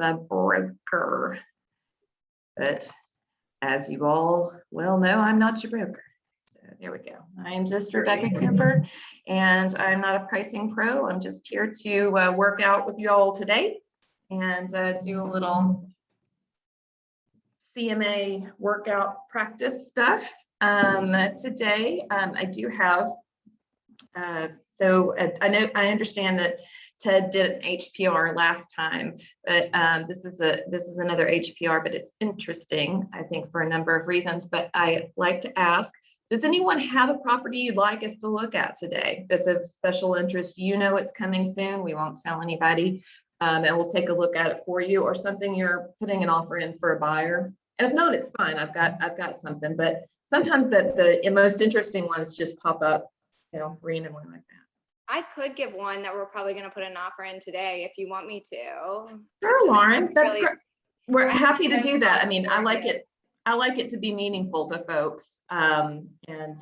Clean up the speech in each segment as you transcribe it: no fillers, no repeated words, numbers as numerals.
as a broker. But as you all well know, I'm not your broker. So there we go. I'm just Rebecca Cooper, and I'm not a pricing pro. I'm just here to work out with you all today and do a little CMA workout practice stuff. Today, I do have, I understand that Ted did an HPR last time, but this is another HPR, but it's interesting, I think, for a number of reasons. But I like to ask, does anyone have a property you'd like us to look at today that's of special interest? You know it's coming soon. We won't tell anybody, and we'll take a look at it for you, or something you're putting an offer in for a buyer. And if not, it's fine. I've got something, but sometimes the most interesting ones just pop up, randomly like that. I could give one that we're probably going to put an offer in today if you want me to. Sure, Lauren. That's great. We're happy to do that. I mean, I like it to be meaningful to folks. And in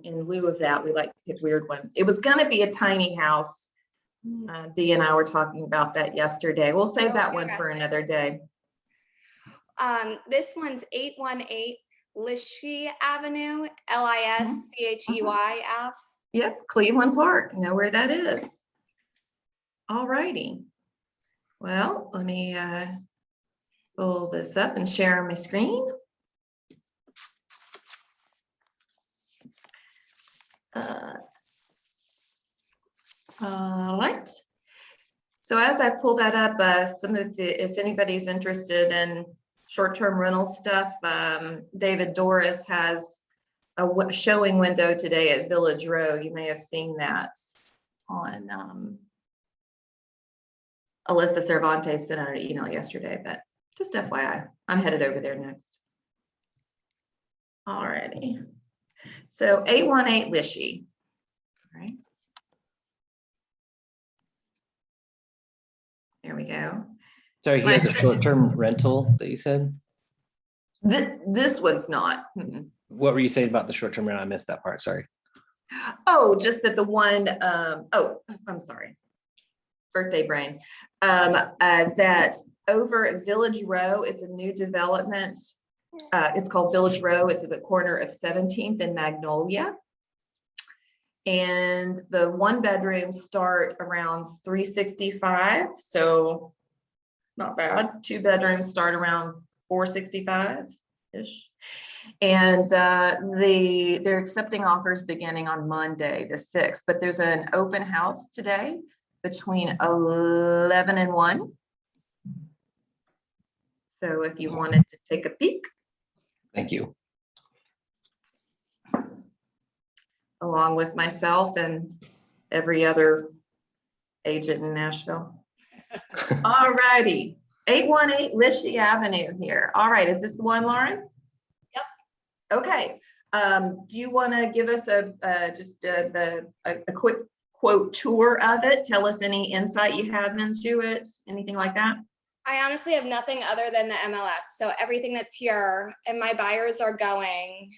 lieu of that, we like to pick weird ones. It was going to be a tiny house. Dee and I were talking about that yesterday. We'll save that one for another day. This one's 818 Lischey Avenue, Lischey Ave. Yep, Cleveland Park. You know where that is. All righty. Well, let me pull this up and share my screen. All right. So as I pull that up, if anybody's interested in short-term rental stuff, David Doris has a showing window today at Village Row. You may have seen that on Alyssa Cervantes sent out an email yesterday, but just FYI, I'm headed over there next. All righty. So 818 Lischey. All right. There we go. Sorry, he has a short-term rental that you said? This one's not. What were you saying about the short-term rental? I missed that part, sorry. Oh, just that the one, I'm sorry. Birthday brain. That over at Village Row, it's a new development. It's called Village Row. It's at the corner of 17th and Magnolia. And the one bedrooms start around 365, so not bad. Two bedrooms start around 465-ish. And they're accepting offers beginning on Monday, the 6th, but there's an open house today between 11 and 1. So if you wanted to take a peek. Thank you. Along with myself and every other agent in Nashville. All righty, 818 Lischey Avenue here. All right, is this the one, Lauren? Yep. Okay. Do you want to give us a quick quote tour of it? Tell us any insight you have into it, anything like that? I honestly have nothing other than the MLS. So everything that's here, and my buyers are going,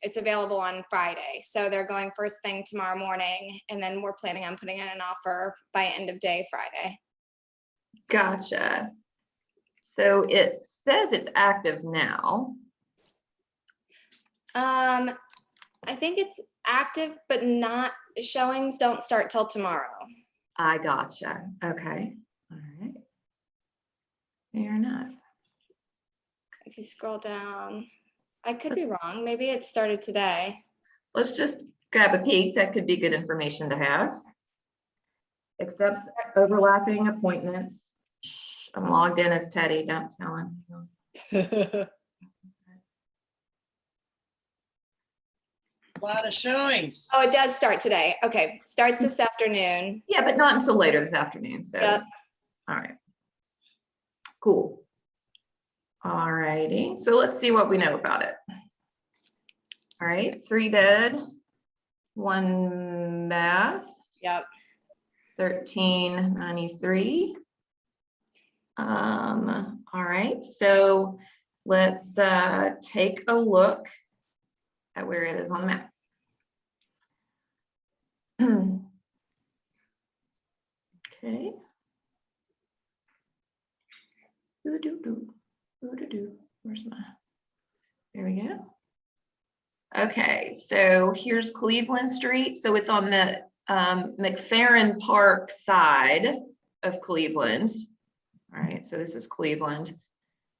it's available on Friday. So they're going first thing tomorrow morning, and then we're planning on putting in an offer by end of day Friday. Gotcha. So it says it's active now. I think it's active, but not, showings don't start till tomorrow. I gotcha. Okay. All right. Fair enough. If you scroll down, I could be wrong. Maybe it started today. Let's just grab a peek. That could be good information to have. Accepts overlapping appointments. Shh, I'm logged in as Teddy. Don't tell him. A lot of showings. Oh, it does start today. Okay, starts this afternoon. Yeah, but not until later this afternoon. So, Yep. All right. Cool. All righty. So let's see what we know about it. All right, 3-bed, 1 bath. Yep. 1393. All right, so let's take a look at where it is on the map. Okay. Where's my, there we go. Okay, so here's Cleveland Street. So it's on the McFerrin Park side of Cleveland. All right, so this is Cleveland.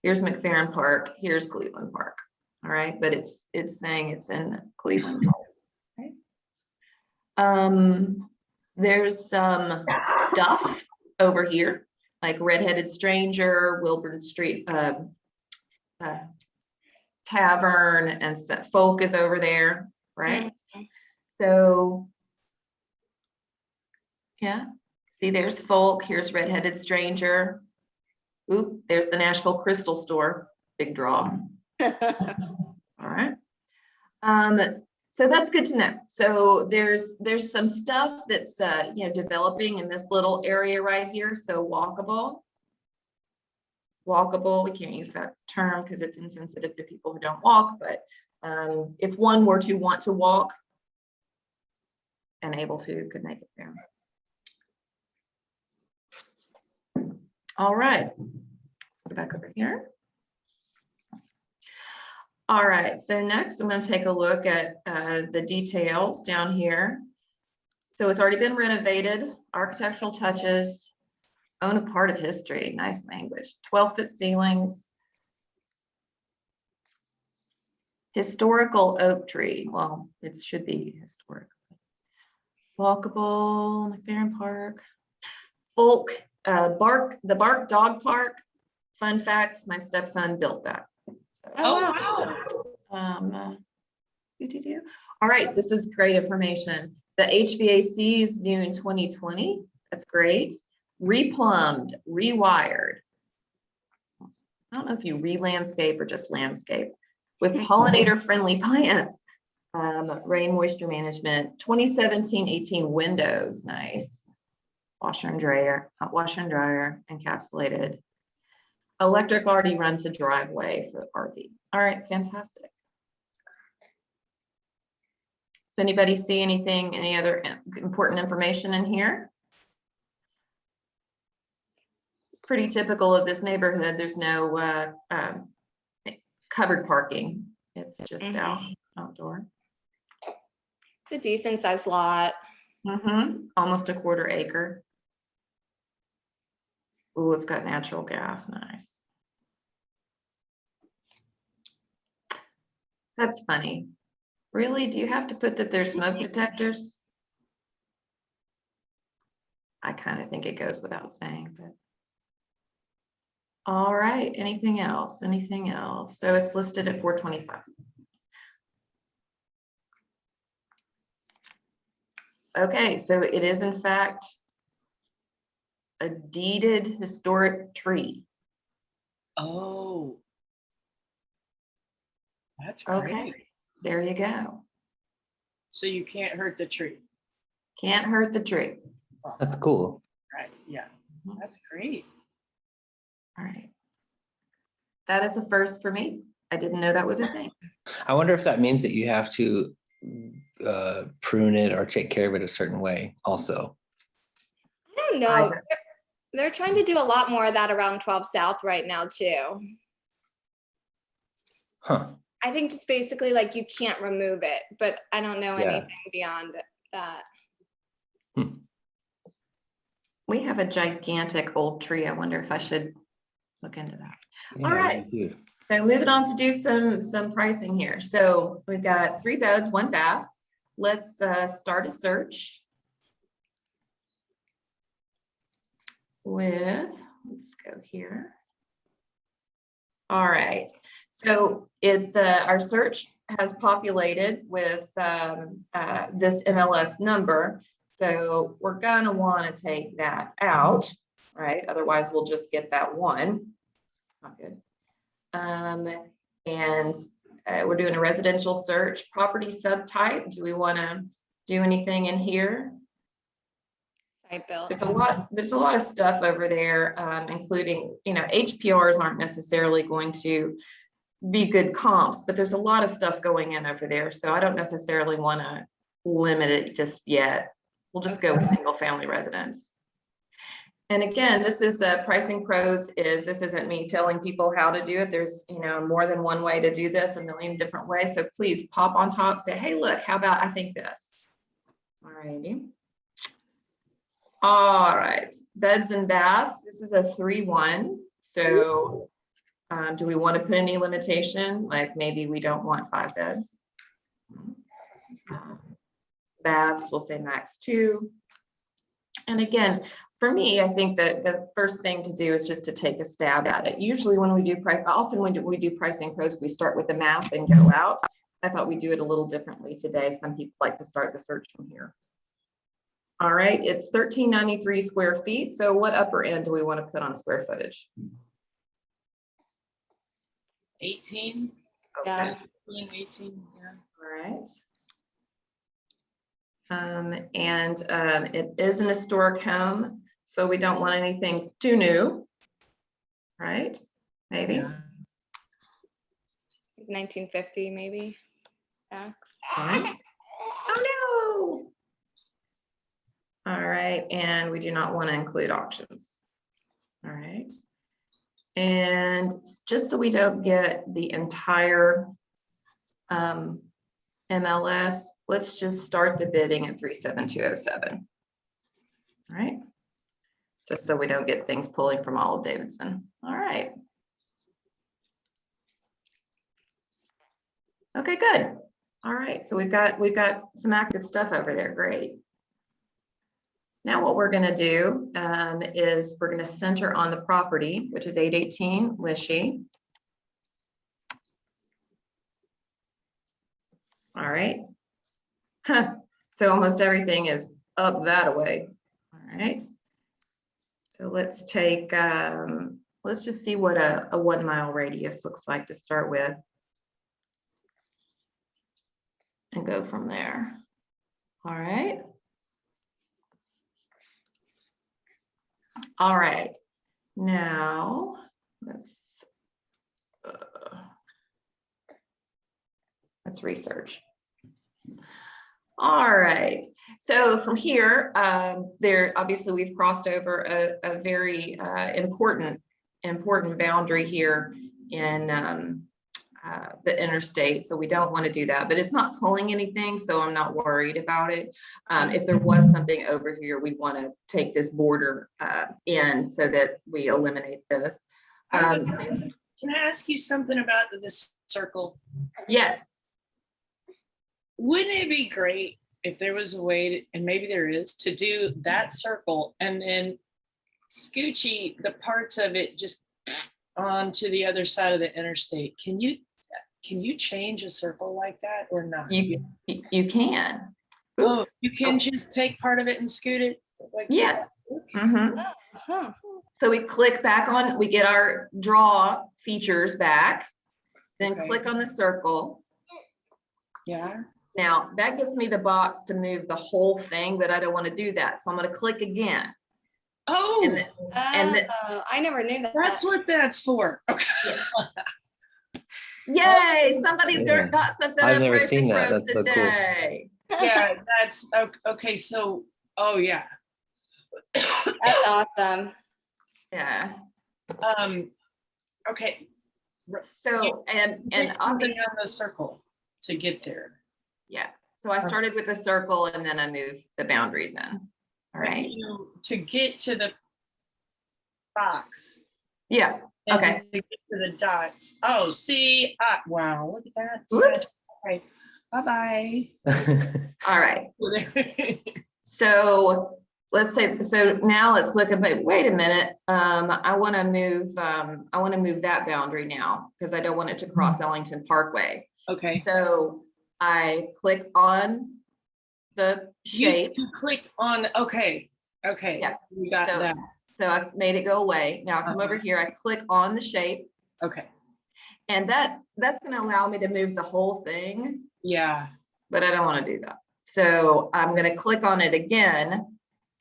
Here's McFerrin Park, here's Cleveland Park. All right, but it's saying it's in Cleveland Park. Right? There's some stuff over here, like Redheaded Stranger, Wilburn Street Tavern, and Folk is over there, right? So yeah, see, there's Folk, here's Redheaded Stranger. Oop, there's the Nashville Crystal Store, big draw. All right. So that's good to know. So there's some stuff that's developing in this little area right here. So walkable. We can't use that term because it's insensitive to people who don't walk, but if one were to want to walk and able to, could make it there. All right, let's go back over here. All right, so next I'm going to take a look at the details down here. So it's already been renovated, architectural touches, own a part of history, nice language, 12-foot ceilings, historical oak tree, well, it should be historic. Walkable, McFerrin Park, Folk, the Bark Dog Park. Fun fact, my stepson built that. So, Oh, wow. All right, this is great information. The HVAC is new in 2020. That's great. Replumbed, rewired. I don't know if you re-landscape or just landscape with pollinator-friendly plants. Rain moisture management, 2017-18 windows, nice. Washer and dryer, hot washer and dryer, encapsulated. Electric already run to driveway for RV. All right, fantastic. Does anybody see anything, any other important information in here? Pretty typical of this neighborhood. There's no covered parking. It's just outdoor. it's a decent sized lot. Almost a quarter acre. Ooh, it's got natural gas, nice. That's funny. Really, do you have to put that there's smoke detectors? I kind of think it goes without saying, but. All right, anything else? Anything else? So it's listed at 425. Okay, so it is in fact a deeded historic tree. Oh. That's great. Okay, there you go. So you can't hurt the tree. Can't hurt the tree. That's cool. Right, yeah, that's great. All right. That is a first for me. I didn't know that was a thing. I wonder if that means that you have to prune it or take care of it a certain way also. I don't know. They're trying to do a lot more of that around 12 South right now too. Huh. I think just basically like you can't remove it, but I don't know anything beyond that. We have a gigantic old tree. I wonder if I should look into that. Yeah, All right. So moving on to do some pricing here. So we've got 3 beds, 1 bath. Let's start a search with, let's go here. All right. So it's our search has populated with this MLS number. So we're gonna want to take that out, right? Otherwise, we'll just get that one. Not good. And we're doing a residential search. Property subtype. Do we want to do anything in here? Site built. There's a lot of stuff over there, including, HPRs aren't necessarily going to be good comps, but there's a lot of stuff going in over there. So I don't necessarily want to limit it just yet. We'll just go with single family residence. And again, this is Pricing Pros this isn't me telling people how to do it. There's, more than one way to do this, a million different ways. So please pop on top, say, hey, look, how about I think this? All righty. All right, beds and baths. This is a 3-1. So do we want to put any limitation? Like maybe we don't want 5 beds. Baths, we'll say max 2. And again, for me, I think that the first thing to do is just to take a stab at it. Usually when we do often when we do Pricing Pros, we start with the math and go out. I thought we'd do it a little differently today. Some people like to start the search from here. All right, it's 1393 square feet. So what upper end do we want to put on square footage? 18. Yeah. 18, yeah. All right. It is an historic home, so we don't want anything too new, right? Maybe. Yeah. 1950, maybe. Max. All right. Oh no. All right, and we do not want to include auctions. All right. And just so we don't get the entire MLS, let's just start the bidding at 37207. All right. Just so we don't get things pulling from Olive Davidson. All right. Okay, good. All right, so we've got some active stuff over there. Great. Now what we're going to do is we're going to center on the property, which is 818 Wishy. All right. Huh. So almost everything is up that way. All right. So let's take, let's just see what a 1 mile radius looks like to start with. And go from there. All right. All right. Now let's research. All right. So from here, obviously we've crossed over a very important boundary here in the interstate. So we don't want to do that, but it's not pulling anything, so I'm not worried about it. If there was something over here, we want to take this border in so that we eliminate this. Can I ask you something about this circle? Yes. Wouldn't it be great if there was a way to, and maybe there is, to do that circle and then scoochy the parts of it just onto the other side of the interstate? Can you change a circle like that or not? You can. Oh, Oops. you can just take part of it and scoot it? Like Yes. Mm-hmm. Huh. So we click back on, we get our draw features back, then Okay. click on the circle. Yeah. Now that gives me the box to move the whole thing, but I don't want to do that. So I'm going to click again. Oh, And then, I never knew that. that's what that's for. Okay. yay, somebody Yeah. got something I've up never Pricing seen that. Pros That's so cool. today. Yeah, that's okay. So, oh yeah. That's awesome. Yeah. Okay. So, and Something obviously, on the circle to get there. yeah. So I started with a circle and then I moved the boundaries in. All right. To get to the box. Yeah. And Okay. to get to the dots. Oh, see, wow, look at that. Whoops. Okay. Bye-bye. All right. So let's say, so now let's look at, wait a minute. I want to move that boundary now because I don't want it to cross Ellington Parkway. Okay. So I click on the shape. You clicked on, okay. Yeah. We got So- that. So I made it go away. Now I come over here, I click on the shape, Okay. and that's going to allow me to move the whole thing, Yeah. but I don't want to do that. So I'm going to click on it again,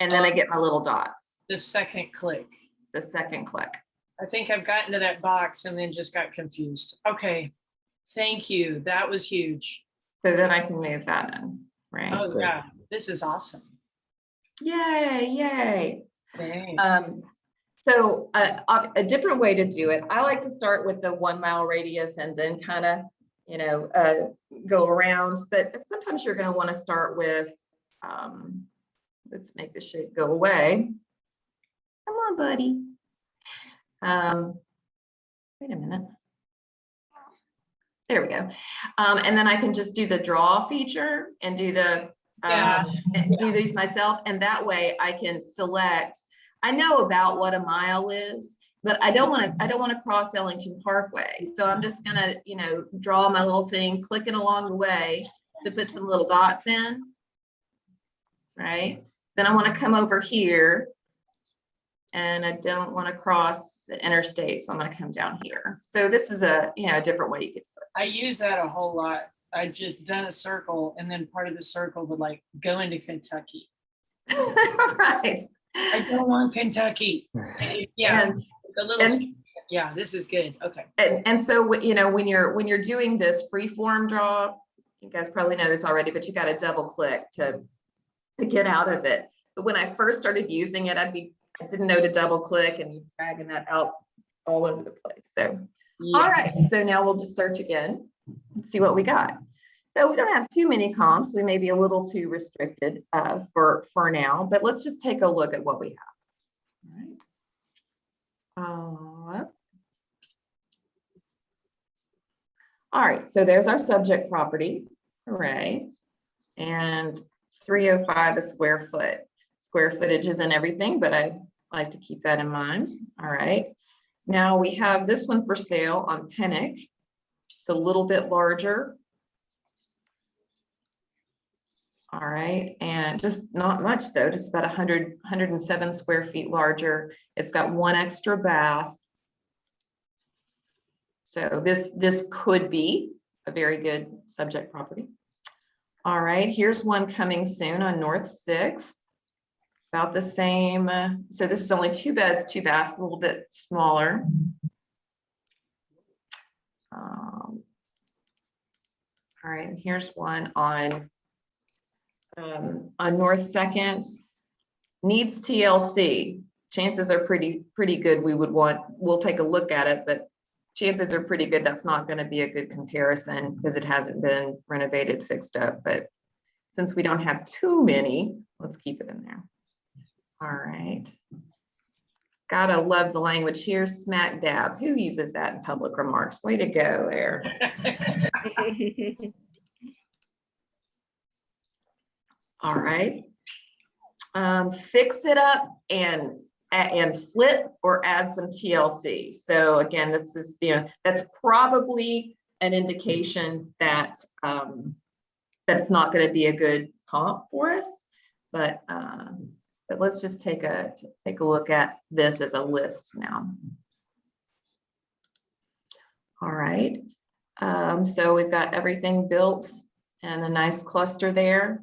and then I get my little dots, The second click. the second click. I think I've gotten to that box and then just got confused. Okay. Thank you. That was huge. So then I can move that in, right? Oh great. yeah. This is awesome. Yay, yay. Thanks. So a different way to do it, I like to start with the 1 mile radius and then kind of, go around. But sometimes you're going to want to start with, let's make the shape go away. Come on, buddy. Wait a minute. There we go. And then I can just do the draw feature and do the do these myself. And that way I can select. I know about what a mile is, but I don't want to cross Ellington Parkway. So I'm just gonna, draw my little thing, clicking along the way to put some little dots in. Right. Then I want to come over here. And I don't want to cross the interstate, so I'm going to come down here. So this is a different way you could do it. I use that a whole lot. I've just done a circle, and then part of the circle would like go into Kentucky. Right. I don't want Kentucky. Yeah. And, the little. Yeah, this is good. Okay. And so when you're doing this freeform draw, you guys probably know this already, but you got to double click to get out of it. But when I first started using it, I didn't know to double click and dragging that out all over the place. So, Yeah. All right. So now we'll just search again and see what we got. So we don't have too many comps. We may be a little too restricted for now, but let's just take a look at what we have. All right. All right. So there's our subject property. Hooray. And 305 a square foot. Square footage isn't everything, but I like to keep that in mind. All right. Now we have this one for sale on Pennick. It's a little bit larger. All right. And just not much though, just about 107 square feet larger. It's got 1 extra bath. So this could be a very good subject property. All right. Here's one coming soon on North 6th. About the same. So this is only 2 beds, 2 baths, a little bit smaller. All right, and here's one on North 2nd. Needs TLC. Chances are pretty good. We'll take a look at it, but chances are pretty good that's not going to be a good comparison because it hasn't been renovated, fixed up. But since we don't have too many, let's keep it in there. All right. Gotta love the language here. Smack dab. Who uses that in public remarks? Way to go there. All right. Fix it up and flip or add some TLC. So again, this is that's probably an indication that that's not going to be a good comp for us, but let's just take a look at this as a list now. All right. So we've got everything built and a nice cluster there.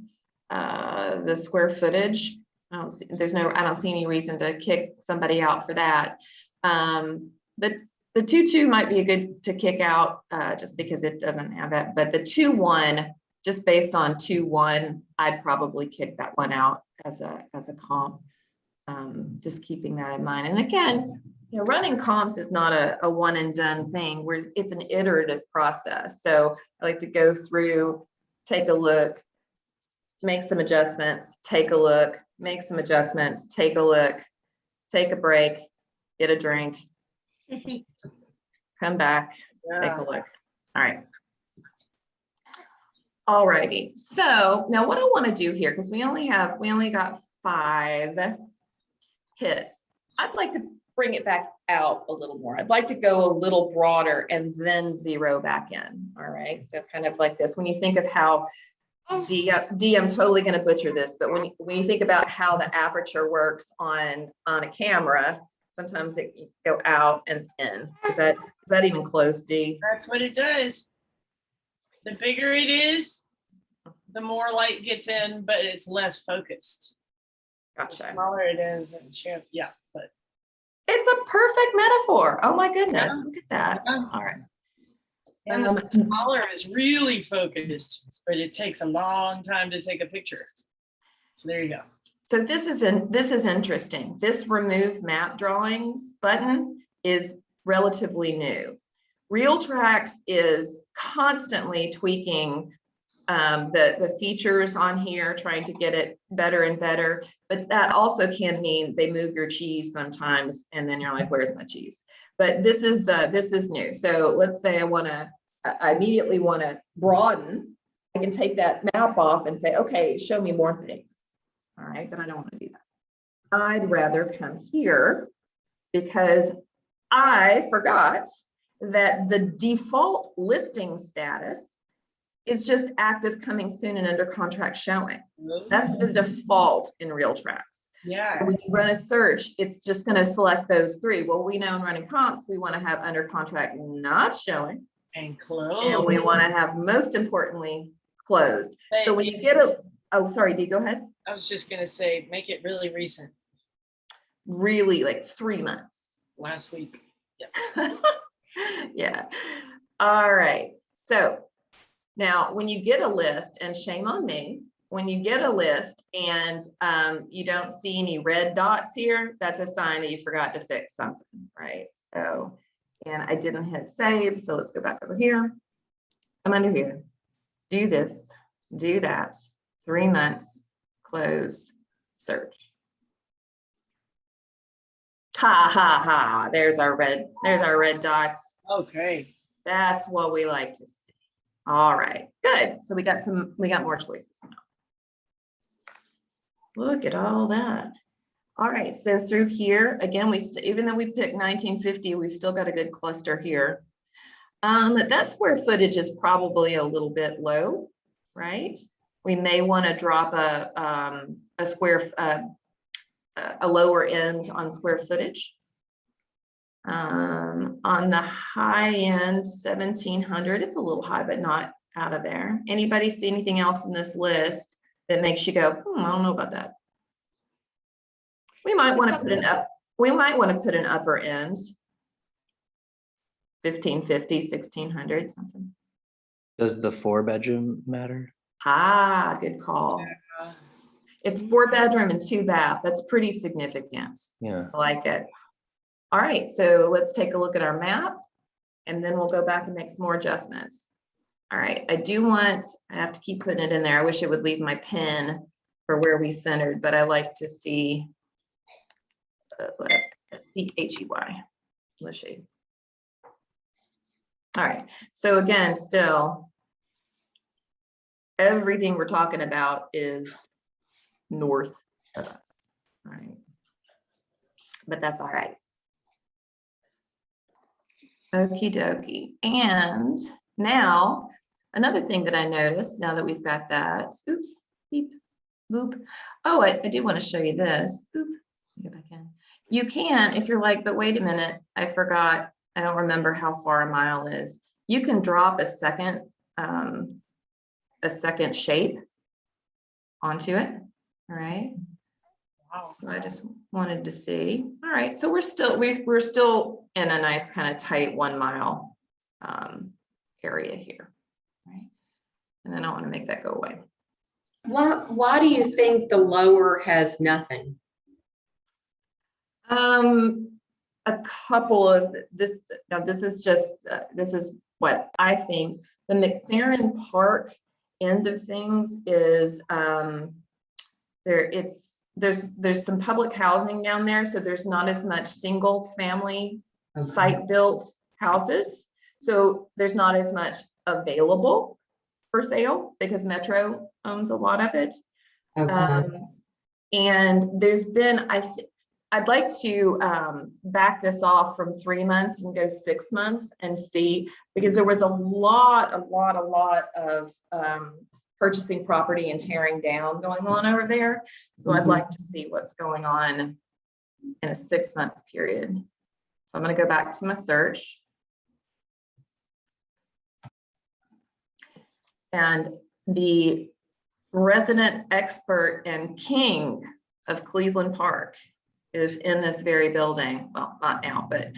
The square footage, I don't see any reason to kick somebody out for that. The 2.2 might be a good to kick out just because it doesn't have that, but the 2.1, just based on 2.1, I'd probably kick that one out as a comp. Just keeping that in mind. And again, running comps is not a one and done thing. It's an iterative process. So I like to go through, take a look, make some adjustments, take a look, make some adjustments, take a look, take a break, get a drink, come back, take a look. All right. All righty. So now what I want to do here, because we only got 5 hits. I'd like to bring it back out a little more. I'd like to go a little broader and then zero back in. All right. So kind of like this. When you think of how D, I'm totally going to butcher this, but when you think about how the aperture works on a camera, sometimes it can go out and in. Is that even close, D? That's what it does. The bigger it is, the more light gets in, but it's less focused. Gotcha. The smaller it is, and yeah, but it's a perfect metaphor. Oh my goodness, look at that. Yeah. All right. And the smaller is really focused, but it takes a long time to take a picture. So there you go. So this is interesting. This remove map drawings button is relatively new. RealTracks is constantly tweaking the features on here, trying to get it better and better. But that also can mean they move your cheese sometimes, and then you're like, "Where's my cheese?" But this is new. So let's say I immediately want to broaden. I can take that map off and say, "Okay, show me more things." All right, but I don't want to do that. I'd rather come here because I forgot that the default listing status is just active, coming soon, and under contract showing. That's the default in RealTracks. Yeah. So when you run a search, it's just going to select those three. Well, we know in running comps, we want to have under contract not showing. And close. And we want to have, most importantly, closed. But So when you get oh, sorry, Dee, go ahead. I was just gonna say, make it really recent, Really, like 3 months. last week. Yes. Yeah. All right. So now when you get a list, and shame on me, when you get a list and you don't see any red dots here, that's a sign that you forgot to fix something, right? So, and I didn't hit save. So let's go back over here. I'm under here. Do this, do that. 3 months, close, search. Ha ha ha. There's our red dots. Okay. That's what we like to see. All right, good. So we got more choices now. Look at all that. All right, so through here, again, even though we picked 1950, we've still got a good cluster here. That square footage is probably a little bit low, right? We may want to drop a lower end on square footage. On the high end, 1700, it's a little high, but not out of there. Anybody see anything else in this list that makes you go, I don't know about that? We might want to put an upper end, 1550, 1600, something. Does the 4-bedroom matter? Ah, good call. Yeah. It's 4-bedroom and 2-bath. That's pretty significant. Yeah. I like it. All right, so let's take a look at our map, and then we'll go back and make some more adjustments. All right, I have to keep putting it in there. I wish it would leave my pin for where we centered, but I like to see C-H-E-Y, Lishy. All right, so again, still, everything we're talking about is north of us, all right? But that's all right. Okie dokie. And now, another thing that I noticed, now that we've got that, oops, beep, boop. Oh, I do want to show you this. Boop, go back in. You can, if you're like, but wait a minute, I forgot, I don't remember how far a mile is. You can drop a second shape onto it, all right? Wow. So I just wanted to see. All right, so we're still in a nice kind of tight 1 mile area here, right? And then I want to make that go away. Why do you think the lower has nothing? A couple of this. Now this is just this is what I think. The McFerrin Park end of things is there's some public housing down there, so there's not as much single family site built houses. So there's not as much available for sale because Metro owns a lot of it. Okay. And there's been, I'd like to back this off from 3 months and go 6 months and see, because there was a lot of purchasing property and tearing down going on over there. So I'd like to see what's going on in a 6-month period. So I'm going to go back to my search. And the resident expert and king of Cleveland Park is in this very building. Well, not now, but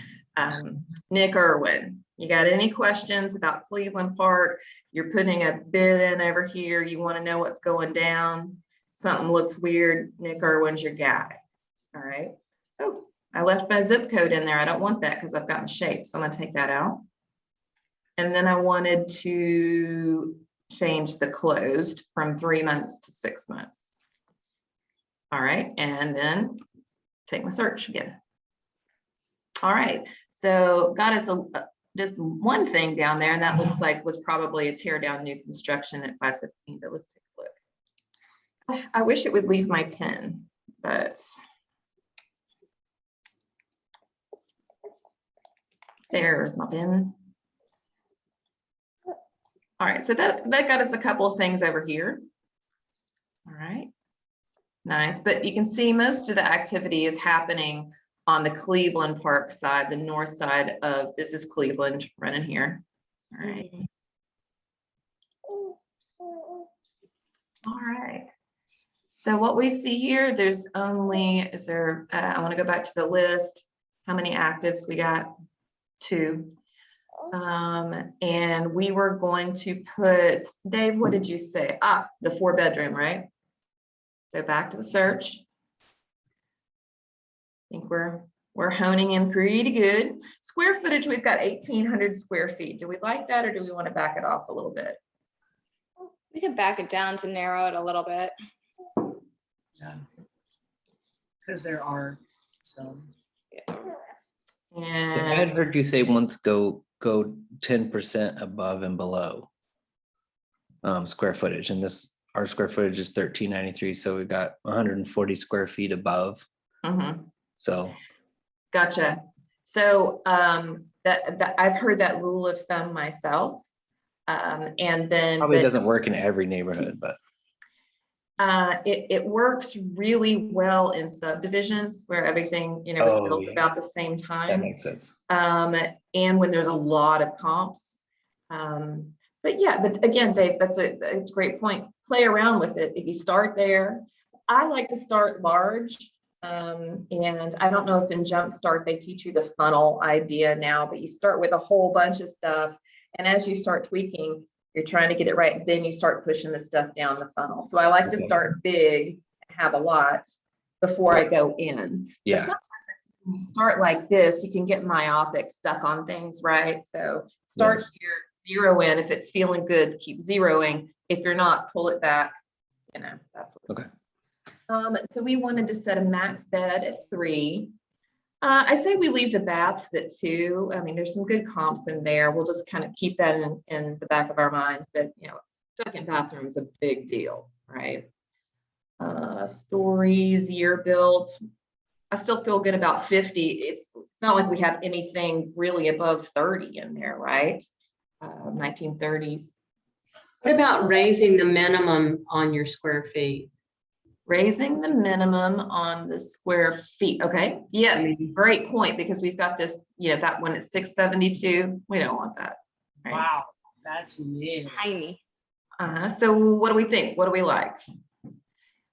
Nick Irwin. You got any questions about Cleveland Park? You're putting a bid in over here. You want to know what's going down. something looks weird, Nick Irwin's your guy. All right. Oh, I left my zip code in there. I don't want that because I've gotten shaped. So I'm gonna take that out. And then I wanted to change the closed from 3 months to 6 months. All right, and then take my search again. All right, so got us just one thing down there, and that looks like was probably a tear down new construction at 515, but let's take a look. I wish it would leave my pen, but there's my pen. All right, so that got us a couple of things over here. All right, nice, but you can see most of the activity is happening on the Cleveland Park side, the north side of, this is Cleveland running here. All right. All right. So what we see here, there's only, is there, I want to go back to the list. How many actives we got? 2. And we were going to put, Dave, what did you say? Ah, the 4-bedroom, right? So back to the search. I think we're honing in pretty good. Square footage, we've got 1,800 square feet. Do we like that, or do we want to back it off a little bit? We could back it down to narrow it a little bit. Yeah. Because there are some. I And had heard you say once go 10% above and below square footage, and our square footage is 1393, so we got 140 square feet above. So gotcha. So that I've heard that rule of thumb myself. And then probably doesn't work in every neighborhood, but it works really well in subdivisions where everything, you know, is built about the same that time. makes sense. And when there's a lot of comps. But yeah, but again, Dave, it's a great point. Play around with it. If you start there, I like to start large. And I don't know if in Jumpstart they teach you the funnel idea now, but you start with a whole bunch of stuff. And as you start tweaking, you're trying to get it right. Then you start pushing the stuff down the funnel. So I like to start big, have a lot before I go in. Yeah. But sometimes when you start like this, you can get myopic, stuck on things, right? So start here, zero in. If it's feeling good, keep zeroing. If you're not, pull it back. You know, that's what. Okay. So we wanted to set a max bed at 3. I say we leave the baths at 2. I mean, there's some good comps in there. We'll just kind of keep that in the back of our minds that, you know, second bathroom is a big deal, right? Stories, year built. I still feel good about 50. It's not like we have anything really above 30 in there, right? 1930s. What about raising the minimum on your square feet? Raising the minimum on the square feet. Okay. Yes. Great point, because we've got this, you know, that one at 672. We don't want that. Right? Wow, that's new. Tiny. So what do we think? What do we like?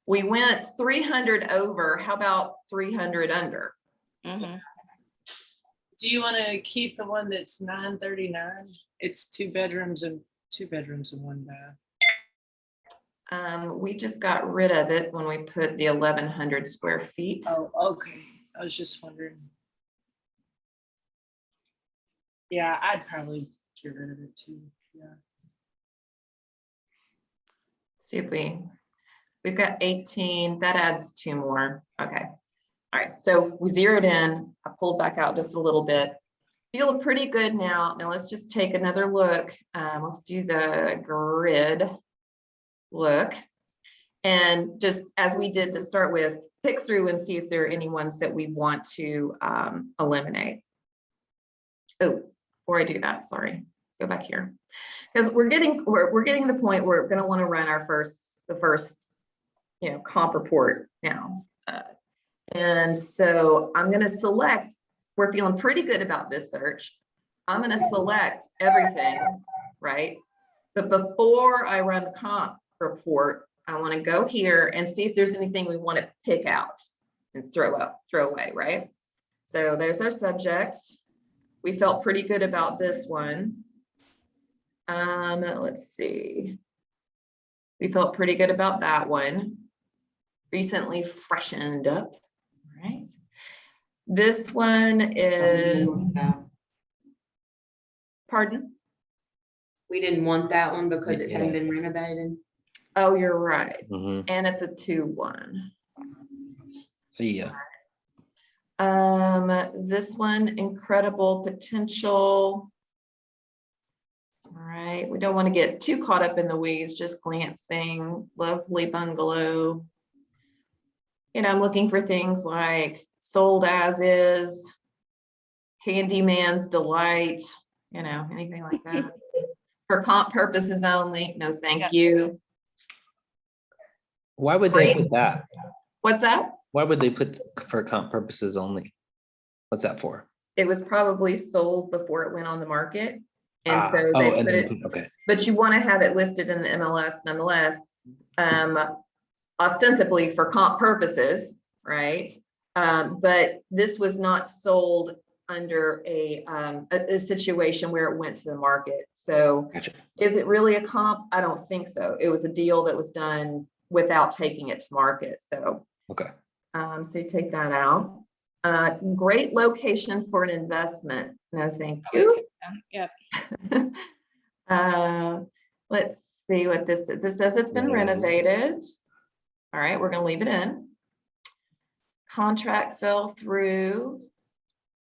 We went 300 over. How about 300 under? Mm-hmm. Do you want to keep the one that's 939? It's 2 bedrooms and 1 bath. We just got rid of it when we put the 1,100 square feet. Oh, okay. I was just wondering. Yeah, I'd probably get rid of it too. Yeah. See if we've got 18, that adds 2 more. Okay. All right. So we zeroed in, I pulled back out just a little bit. Feel pretty good now. Now let's just take another look. Let's do the grid look. And just as we did to start with, pick through and see if there are any ones that we want to eliminate. Oh, before I do that, sorry, go back here. Because we're getting to the point where we're going to want to run the first, you know, comp report now. And so I'm going to select, we're feeling pretty good about this search. I'm going to select everything, right? But before I run the comp report, I want to go here and see if there's anything we want to pick out and throw away, right? So there's our subject. We felt pretty good about this one. Let's see. We felt pretty good about that one. recently freshened up, right? This one is, pardon? We didn't want that one because it hadn't Yeah. been renovated. Oh, you're right. Mhm. And it's a 2-1. See ya. This one, incredible potential. All right, we don't want to get too caught up in the weeds, just glancing. Lovely bungalow. You know, I'm looking for things like sold as is, handyman's delight, you know, anything like that. For comp purposes only, no thank you. Why would they put that? What's that? Why would they put for comp purposes only? What's that for? It was probably sold before it went on the market. And so Oh, they and put then it, okay. but you want to have it listed in the MLS nonetheless, ostensibly for comp purposes, right? But this was not sold under a situation where it went to the market. So Gotcha. is it really a comp? I don't think so. It was a deal that was done without taking it to market. So, Okay. so you take that out. Great location for an investment. No, thank I would you. take them. Yep. Let's see what this is. This says it's been Yeah. renovated. All right, we're gonna leave it in. Contract fell through.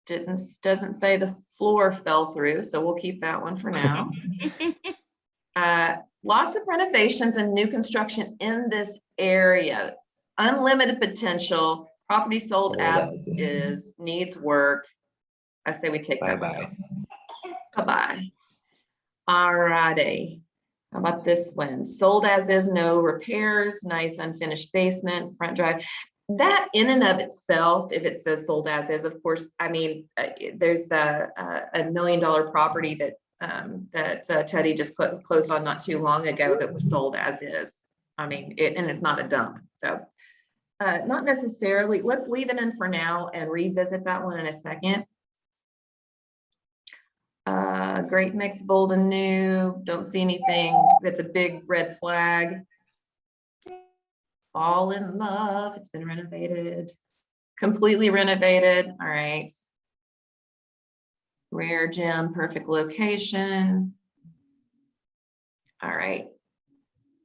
Doesn't say the floor fell through, so we'll keep that one for now. Lots of renovations and new construction in this area. Unlimited potential. Property sold as is, needs work. I say we take that one out. Bye-bye. All righty. How about this one? Sold as is, no repairs, nice unfinished basement, front drive. That in and of itself, if it says sold as is, of course, I mean, there's a $1 million property that Teddy just closed on not too long ago that was sold as is. I mean, and it's not a dump. So not necessarily. Let's leave it in for now and revisit that one in a second. Great mix, bold and new. Don't see anything that's a big red flag. Fall in love. It's been renovated. Completely renovated. All right. Rare gem, perfect location. All right.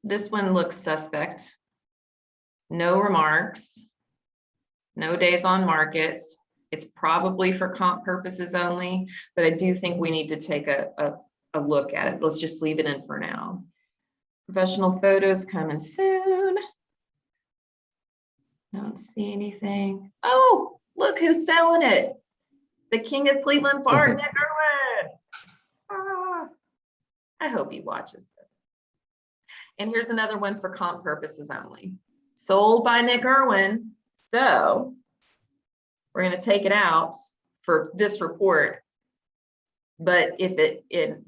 This one looks suspect. No remarks. No days on market. It's probably for comp purposes only, but I do think we need to take a look at it. Let's just leave it in for now. Professional photos coming soon. Don't see anything. Oh, look who's selling it. The king of Cleveland Park, Nick Irwin. Ah, I hope he watches this. And here's another one for comp purposes only. Sold by Nick Irwin. So we're going to take it out for this report. But if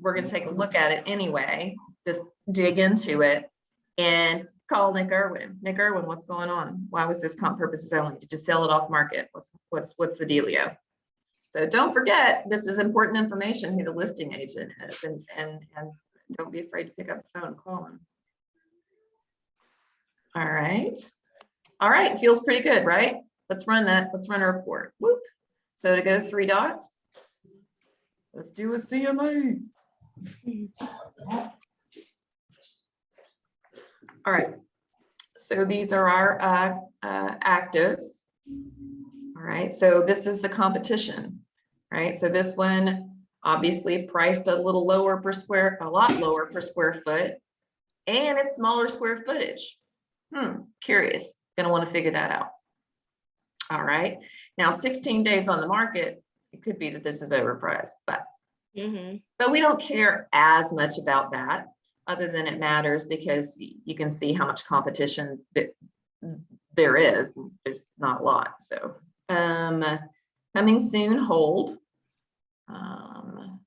we're going to take a look at it anyway, just dig into it and call Nick Irwin. Nick Irwin, what's going on? Why was this comp purposes only? Did you sell it off market? What's the dealio? So don't forget, this is important information who the listing agent is, and don't be afraid to pick up the phone and call him. All right, feels pretty good, right? Let's run that. Let's run a report. Whoop. So to go 3 dots, let's do a CMA. All right, so these are our actives. All right, so this is the competition, right? So this one obviously priced a lot lower per square foot, and it's smaller square footage. Curious, gonna want to figure that out. All right, now 16 days on the market, it could be that this is overpriced, but we don't care as much about that, other than it matters because you can see how much competition that there is. There's not a lot. So coming soon, hold. All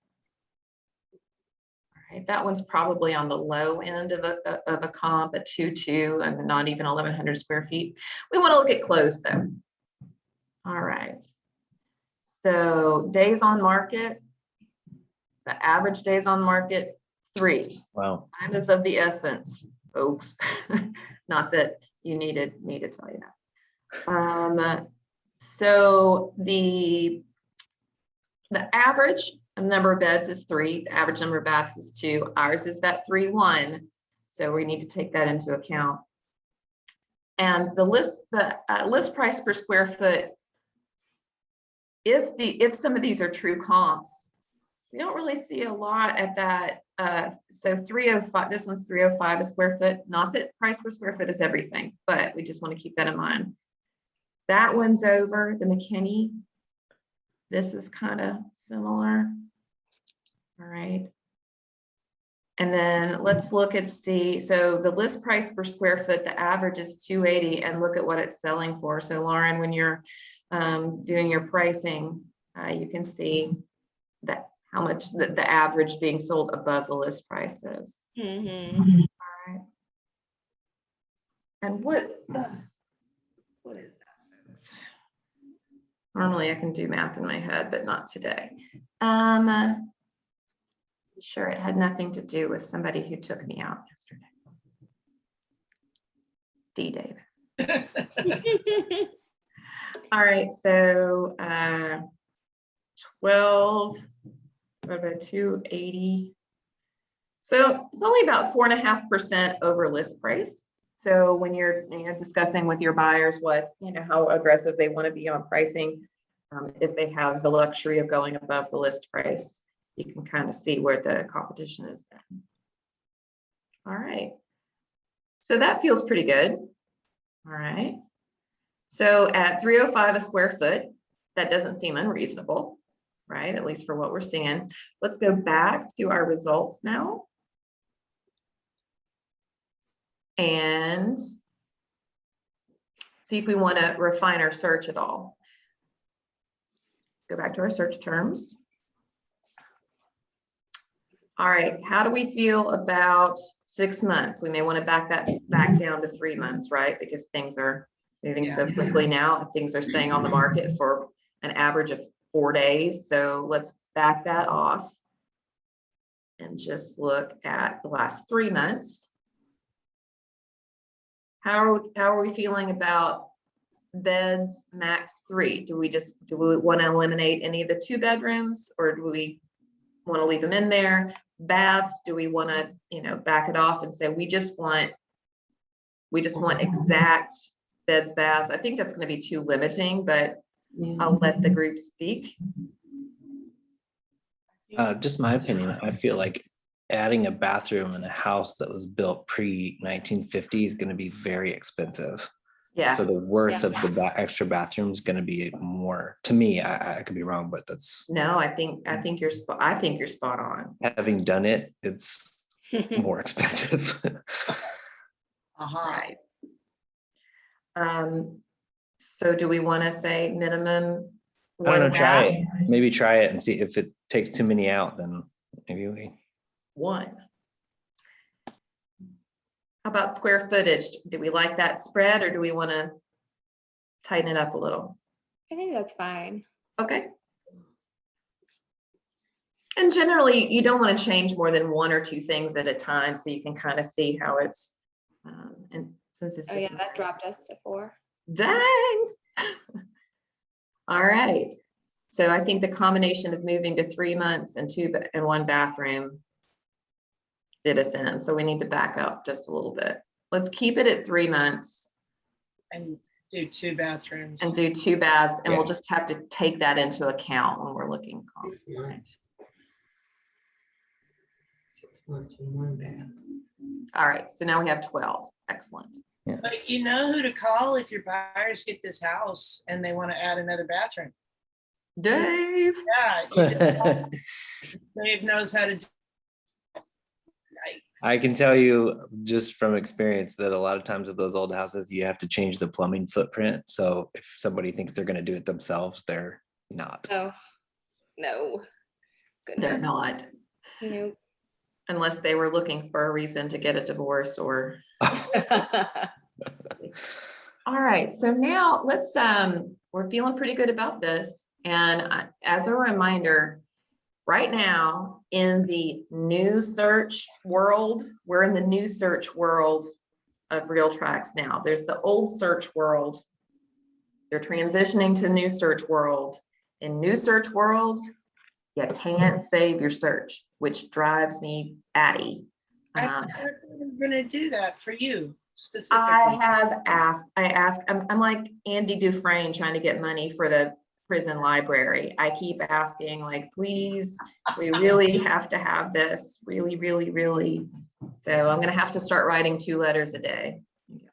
right, that one's probably on the low end of a comp at 2.2 and not even 1,100 square feet. We want to look at closed though. All right, so days on market, the average days on market, 3. Wow. Time is of the essence, folks. Not that, you needed me to tell you that. So the average number of beds is 3, the average number of baths is 2, ours is that 3.1. So we need to take that into account. And the list price per square foot, if some of these are true comps, we don't really see a lot at that. So 305, this one's 305 a square foot. Not that price per square foot is everything, but we just want to keep that in mind. That one's over the McKinney. This is kind of similar. All right. And then let's look and see. So the list price per square foot, the average is 280, and look at what it's selling for. So Lauren, when you're doing your pricing, you can see that how much the average being sold above the list price is. Mhm. All right. And what is that? Normally I can do math in my head, but not today. Sure, it had nothing to do with somebody who took me out yesterday. D. Davis. All right, so 12 about 280. So it's only about 4.5% over list price. So when you're discussing with your buyers what how aggressive they want to be on pricing, if they have the luxury of going above the list price, you can kind of see where the competition has been. All right. So that feels pretty good. All right. So at 305 a square foot, that doesn't seem unreasonable, right? At least for what we're seeing. Let's go back to our results now. And see if we want to refine our search at all. Go back to our search terms. All right, how do we feel about 6 months? We may want to back that back down to 3 months, right? Because things are moving so quickly now, and things are staying on the market for an average of 4 days. So let's back that off and just look at the last 3 months. How are we feeling about beds max 3? Do we want to eliminate any of the 2 bedrooms, or do we want to leave them in there? Baths, do we want to back it off and say we just want exact beds, baths? I think that's going to be too limiting, but I'll let the group speak. Just my opinion, I feel like adding a bathroom in a house that was built pre-1950 is going to be very expensive. Yeah. So the worth of the extra bathroom is going to be more. To me, I could be wrong, but that's. No, I think you're spot on. Having done it, it's more expensive. Right. So do we want to say minimum? I don't know, try it. Maybe try it and see if it takes too many out, then maybe we. 1. How about square footage? Do we like that spread, or do we want to tighten it up a little? I think that's fine. Okay. And generally, you don't want to change more than 1 or 2 things at a time, so you can kind of see how it's. And since it's Oh yeah, that dropped us to 4. Dang. All right. So I think the combination of moving to 3 months and 1 bathroom did us in. So we need to back up just a little bit. Let's keep it at 3 months. And do 2 bathrooms. And do 2 baths, and we'll just have to take that into account when we're looking. 6 months. 6 months and 1 bath. All right, so now we have 12. Excellent. Yeah. But you know who to call if your buyers get this house and they want to add another bathroom. Dave. Yeah, you just call. Dave knows how to do. Yikes. I can tell you just from experience that a lot of times with those old houses, you have to change the plumbing footprint. So if somebody thinks they're going to do it themselves, they're not. Oh, no. They're Goodness. not. Nope. Unless they were looking for a reason to get a divorce or. All right, so now let's, we're feeling pretty good about this. And as a reminder, right now in the new search world, we're in the new search world of real tracks now. There's the old search world. They're transitioning to new search world. In new search world, you can't save your search, which drives me batty. I thought we were gonna do that for you specifically. I'm like Andy Dufresne trying to get money for the prison library. I keep asking, like, please, we really have to have this, really, really, really. So I'm gonna have to start writing 2 letters a day.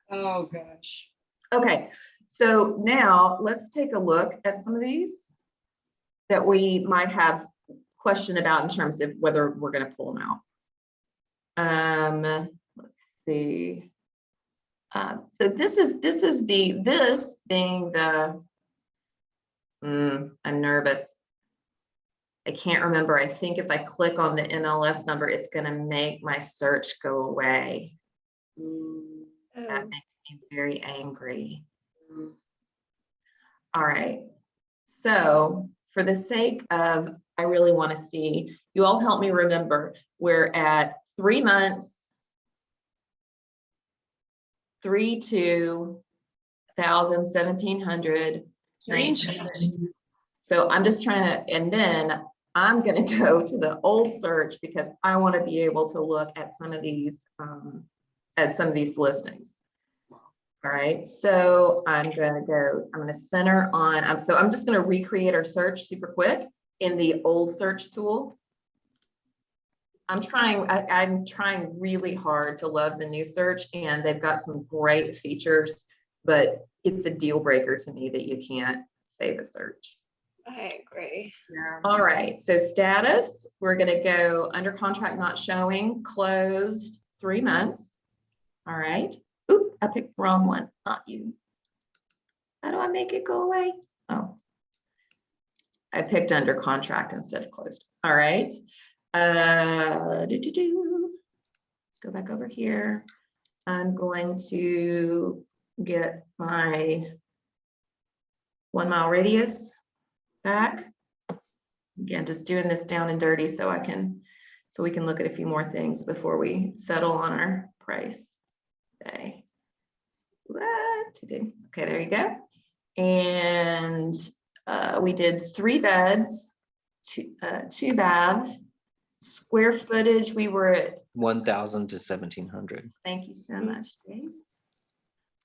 Oh, gosh. Okay, so now let's take a look at some of these that we might have question about in terms of whether we're gonna pull them out. Let's see. So this being the, I'm nervous. I can't remember. I think if I click on the MLS number, it's going to make my search go away. That makes me very angry. All right. So for the sake of, I really want to see, you all help me remember, we're at 3 months, 3,200, 1,700. So I'm just trying to, and then I'm going to go to the old search because I want to be able to look at some of these listings. All right, so I'm going to center on, so I'm just going to recreate our search super quick in the old search tool. I'm trying really hard to love the new search, and they've got some great features, but it's a deal breaker to me that you can't save a search. I agree. Yeah. All right, so status, we're going to go under contract not showing, closed 3 months. All right. Oop, I picked the wrong one, not you. How do I make it go away? Oh, I picked under contract instead of closed. All right. Let's go back over here. I'm going to get my 1 mile radius back. Again, just doing this down and dirty so we can look at a few more things before we settle on our price. Okay. What? Too big. Okay, there you go. And we did 3 beds, 2 baths. Square footage, we were at 1,000 to 1,700. Thank you so much, Dave.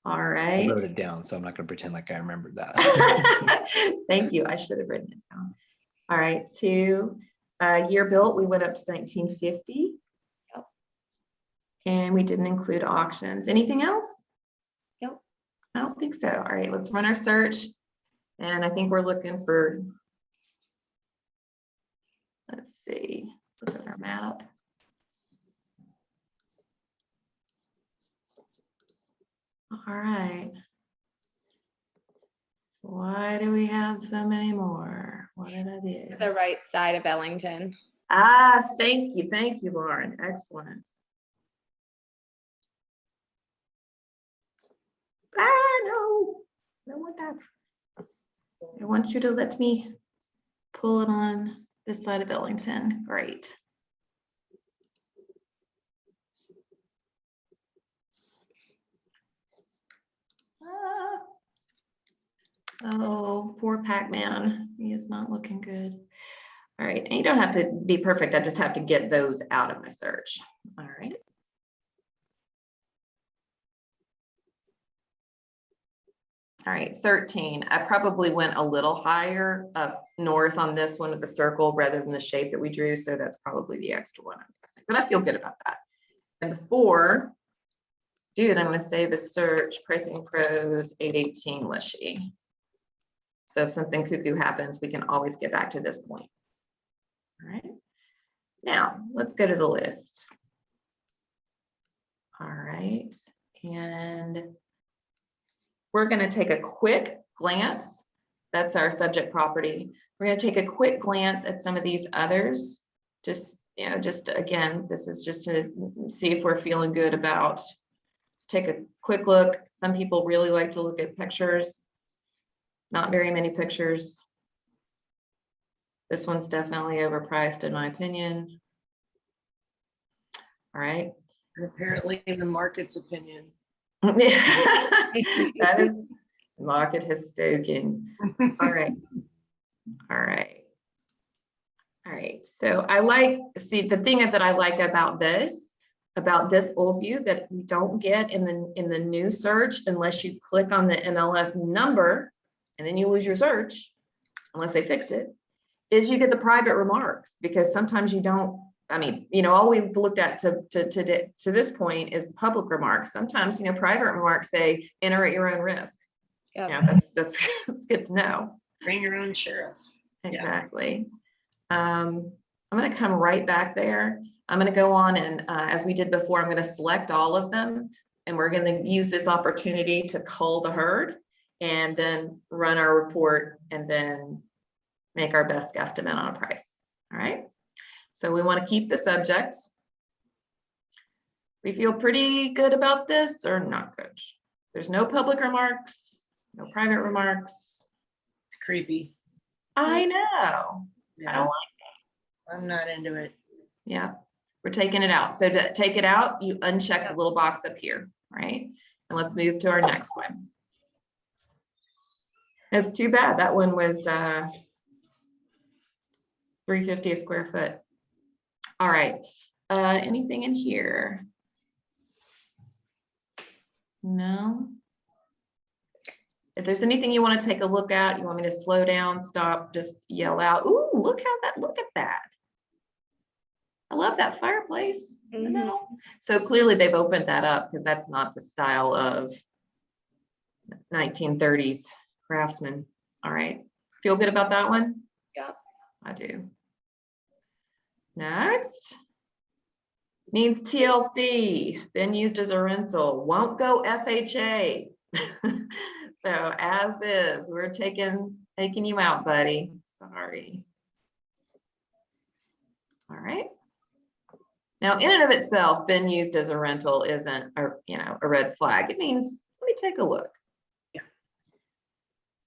All I right. wrote it down, so I'm not going to pretend like I remembered that. Thank you. I should have written it down. All right. To year built, we went up to 1950. Yep. And we didn't include auctions. Anything else? Nope. I don't think so. All right, let's run our search. And I think we're looking for, let's see, let's look at our map. All right. Why do we have so many more? What did I do? The right side of Ellington. Ah, thank you, Lauren. Excellent. No, I don't want that. I want you to let me pull it on this side of Ellington. Great. Oh, poor Pac-Man. He is not looking good. All right, and you don't have to be perfect. I just have to get those out of my search. All right. All right, 13. I probably went a little higher up north on this one with the circle rather than the shape that we drew. So that's probably the extra one, I'm guessing, but I feel good about that. And before, dude, I'm going to save a search, pricing pros, 818 Lishy. So if something cuckoo happens, we can always get back to this point. All right. Now let's go to the list. All right. And we're going to take a quick glance. That's our subject property. We're going to take a quick glance at some of these others. Just again, this is just to see if we're feeling good about. Let's take a quick look. Some people really like to look at pictures. Not very many pictures. This one's definitely overpriced in my opinion. All right. And apparently in the market's opinion. That is, market has spoken. All right. All right. All right. So I like, see, the thing that I like about this old view that we don't get in the new search unless you click on the MLS number and then you lose your search, unless they fixed it, is you get the private remarks, because sometimes you don't, I mean, you know, all we've looked at to this point is the public remarks. Sometimes, you know, private remarks say enter at your own risk. Yep. Yeah, that's good to know. Bring your own sheriff. Exactly. I'm going to come right back there. I'm going to go on and as we did before, I'm going to select all of them, and we're going to use this opportunity to cull the herd and then run our report and then make our best guesstimate on a price. All right. So we want to keep the subjects. We feel pretty good about this or not good? There's no public remarks, no private remarks. It's creepy. I know. I Yeah, don't like I'm not into it. Yeah, we're taking it out. So to take it out, you uncheck the little box up here, right? And let's move to our next one. It's too bad. That one was $3.50 a square foot. All right. Anything in here? No. If there's anything you want to take a look at, you want me to slow down, stop, just yell out, ooh, look at that. I love that fireplace in the middle. So clearly they've opened that up, because that's not the style of 1930s craftsman. All right. Feel good about that one? Yeah. I do. Next. Needs TLC, then used as a rental, won't go FHA. So as is, we're taking you out, buddy. Sorry. All right. Now, in and of itself, been used as a rental isn't a red flag. It means, let me take a look. Yeah.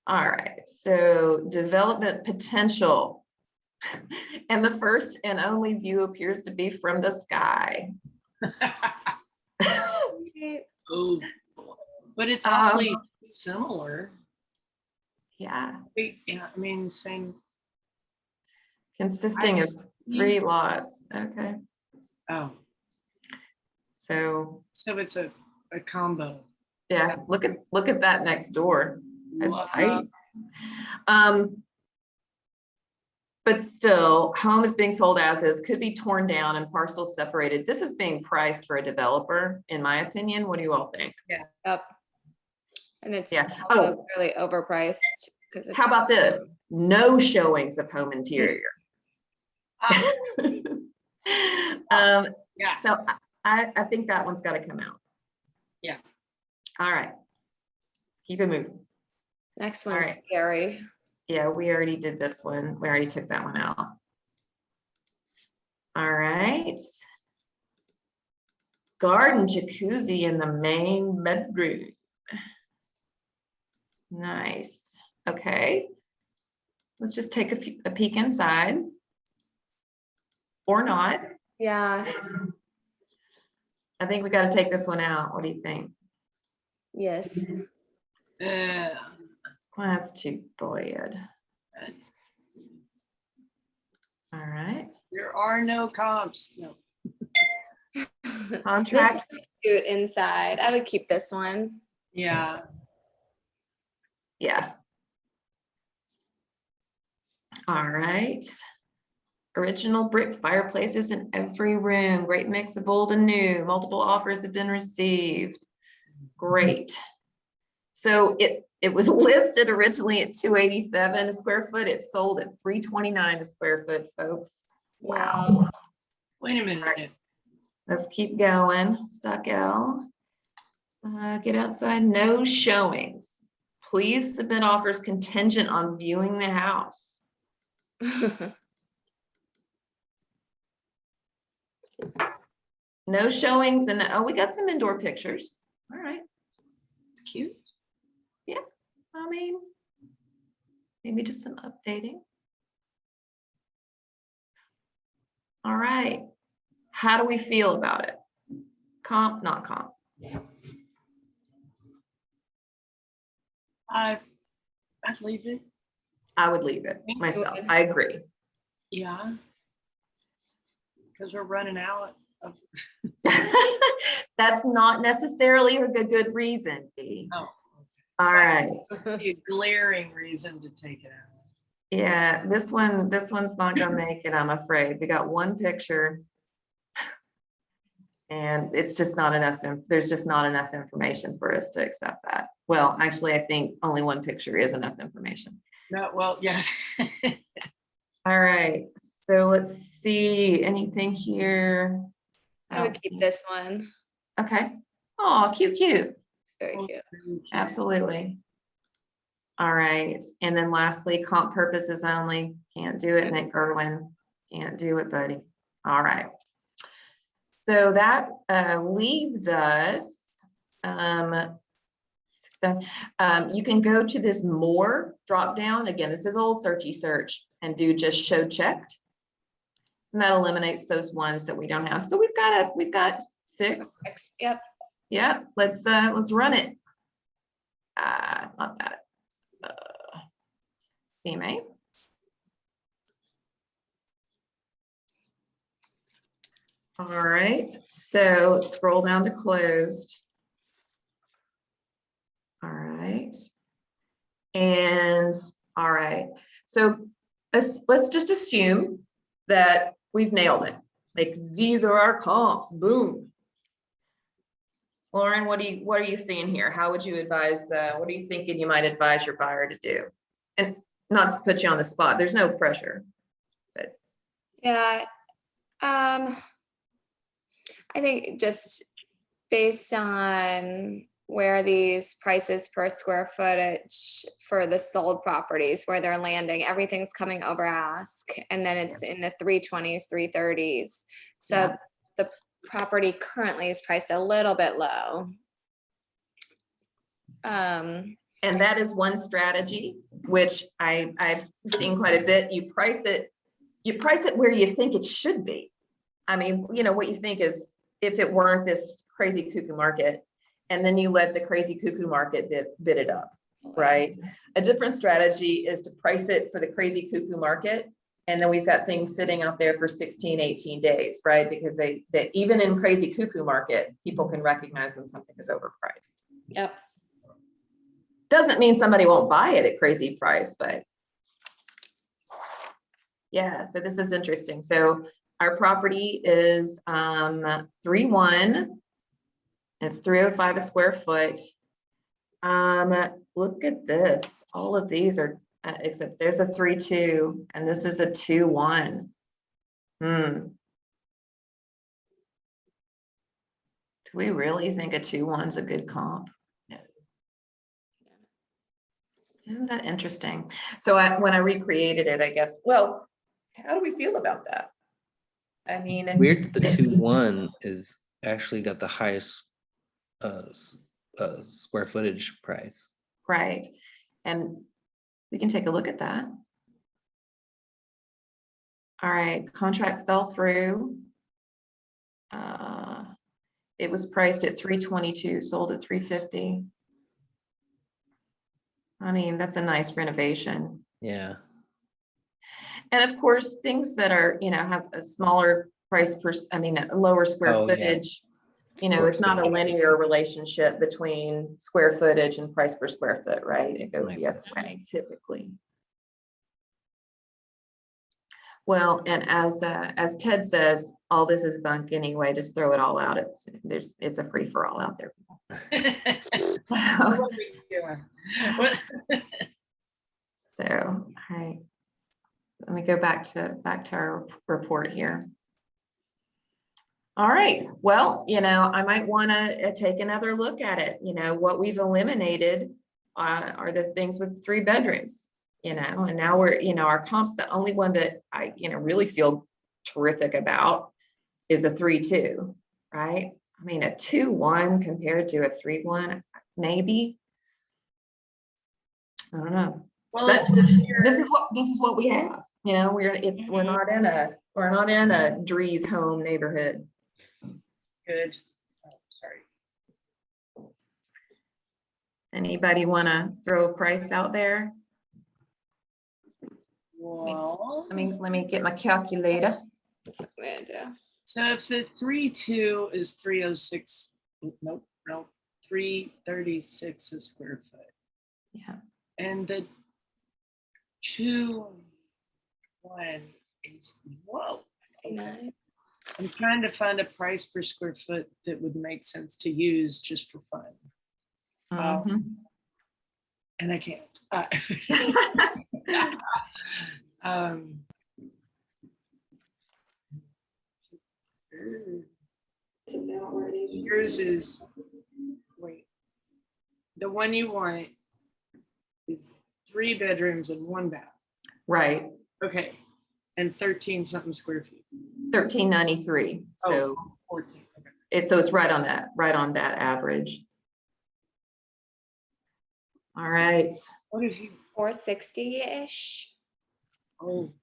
All right. So development potential. And the first and only view appears to be from the sky. Oh, but it's awfully similar. Yeah. Yeah, I mean, same. Consisting of 3 lots. Okay. Oh, So so it's a combo. yeah, look at that next door. That's Wow. tight. But still, home is being sold as is, could be torn down and parcels separated. This is being priced for a developer, in my opinion. What do you all think? Yep. And it's Yeah. also really overpriced. How about this? No showings of home interior. Yeah. So I think that one's got to come out. Yeah. All right. Keep it moving. Next All one's right. scary. Yeah, we already did this one. We already took that one out. All right. Garden jacuzzi in the main bedroom. Nice. Okay. Let's just take a peek inside. Or not. Yeah. I think we got to take this one out. What do you think? Yes. Well, that's too bad. That's, All right. there are no comps. No. Contract. This is cute inside. I would keep this one. Yeah. Yeah. All right. Original brick fireplaces in every room. Great mix of old and new. Multiple offers have been received. Great. So it was listed originally at $287 a square foot. It sold at $329 a square foot, folks. Wow. Wait a minute. Right. Let's keep going. Stuck L. Get outside. No showings. Please submit offers contingent on viewing the house. No showings, and oh, we got some indoor pictures. All right. It's cute. Yeah. I mean, maybe just some updating. All right. How do we feel about it? Comp, not comp? I'd leave it. I would leave it Me too. myself. I agree. Yeah. Because we're running out of, That's not necessarily a good reason, Dee. oh, All right. it's a glaring reason to take it out. Yeah, this one's not gonna make it, I'm afraid. We got one picture. And it's just not enough, there's just not enough information for us to accept that. Well, actually, I think only one picture is enough information. No, well, yeah. All right, so let's see, anything here? I would keep this one. Okay. Oh, cute. Very cute. Absolutely. All right, and then lastly, comp purposes only. Can't do it, Nick Irwin. Can't do it, buddy. All right. So that leaves us, you can go to this more drop down. Again, this is old searchy search and do just show checked. And that eliminates those ones that we don't have. So we've got 6. Yep. Yeah, let's run it. Not that. CMA. All right, so let's scroll down to closed. All right. And all right, so let's just assume that we've nailed it. Like these are our comps, boom. Lauren, what are you seeing here? How would you advise, what are you thinking you might advise your buyer to do? And not to put you on the spot, there's no pressure. But Yeah. I think just based on where these prices per square footage for the sold properties, where they're landing, everything's coming over ask. And then it's in the 320s, 330s. So Yeah. the property currently is priced a little bit low. And that is one strategy, which I've seen quite a bit. You price it where you think it should be. I mean, you know, what you think is if it weren't this crazy cuckoo market, and then you let the crazy cuckoo market bid it up, right? A different strategy is to price it for the crazy cuckoo market. And then we've got things sitting out there for 16, 18 days, right? Because they even in crazy cuckoo market, people can recognize when something is overpriced. Yep. Doesn't mean somebody won't buy it at crazy price, but yeah, so this is interesting. So our property is 3.1. It's 305 a square foot. Look at this. All of these are, except there's a 3.2 and this is a 2.1. Do we really think a 2.1 is a good comp? Isn't that interesting? So when I recreated it, I guess, well, how do we feel about that? I mean, Weird, the 2.1 is actually got the highest square footage price. right. And we can take a look at that. All right, contract fell through. It was priced at 322, sold at 350. I mean, that's a nice renovation. Yeah. And of course, things that are, you know, have a smaller price per, I mean, a lower square Oh, yeah. footage, you know, course, it's not a yeah. linear relationship between square footage and price per square foot, right? It goes the other way typically. Well, and as Ted says, all this is bunk anyway, just throw it all out. It's a free for all out there. What are we doing? What? So, all right. Let me go back to our report here. All right, well, you know, I might want to take another look at it. You know, what we've eliminated are the things with 3 bedrooms, you know, and now we're, you know, our comps, the only one that I, you know, really feel terrific about is a 3.2, right? I mean, a 2.1 compared to a 3.1, maybe. I don't know. Well, But it's this is what we have. You know, we're not in a Drees home neighborhood. good. Oh, sorry. Anybody want to throw a price out there? Well, Let me get my calculator. That's what I'm gonna do. so if the 3.2 is 306, nope, 336 a square foot. Yeah. And the 2.1 is, whoa. Okay. 59. I'm trying to find a price per square foot that would make sense to use just for fun. Mhm. And I can't. Um, yours is, wait, the one you want is 3 bedrooms and 1 bath. Right, Okay, and 13 something square feet. 1393. So Oh, 14. Okay. it's right on that average. All right. What if you? 460-ish. Oh,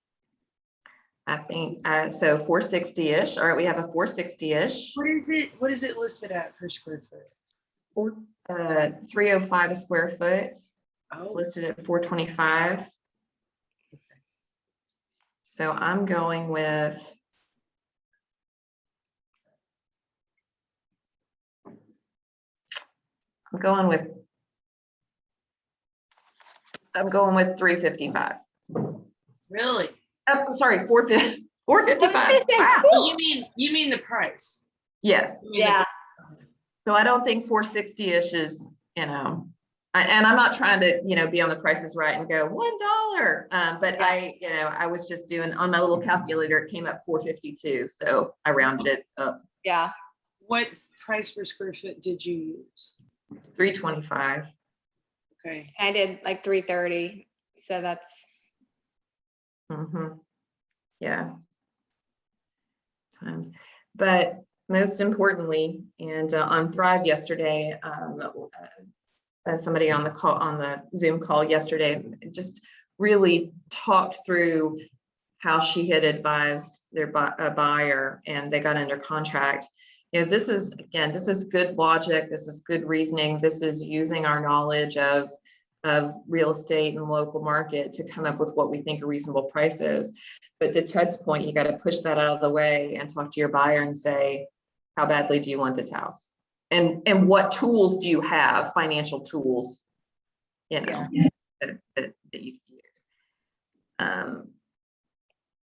I think so 460-ish. All right, we have a 460-ish. what is it? What is it listed at per square foot? 305 a square foot, Oh, listed at 425. So I'm going with I'm going with 355. really? Oh, sorry, 450, I was 455. gonna say, Wow. whew. You mean the price? Yes. You mean the- Yeah, So I don't think 460-ish is, and I'm not trying to, be on the prices right and go $1. But Yeah. I was just doing on my little calculator, it came up 452. So I rounded it up yeah. What price per square foot did you use? 325. Okay. I did like 330. So that's, Mm-hmm. Yeah. Times, but most importantly, and on Thrive yesterday, somebody on the Zoom call yesterday just really talked through how she had advised a buyer and they got under contract. This is good logic. This is good reasoning. This is using our knowledge of real estate and local market to come up with what we think a reasonable price is. But to Ted's point, you got to push that out of the way and talk to your buyer and say, how badly do you want this house? And what tools do you have, financial tools, that you can use.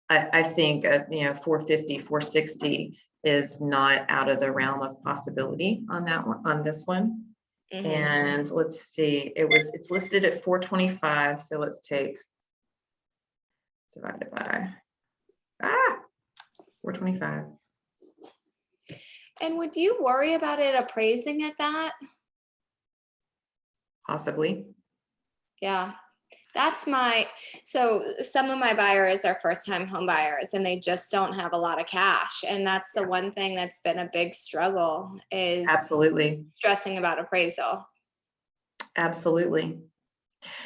I think 450, 460 is not out of the realm of possibility on that one, on this one. mhm. And let's see, it's listed at 425. So let's take divided by 425. And would you worry about it appraising at that? Possibly. Yeah, so some of my buyers are first time home buyers and they just don't have a lot of cash. And that's the one thing that's been a big struggle is Absolutely. stressing about appraisal. Absolutely.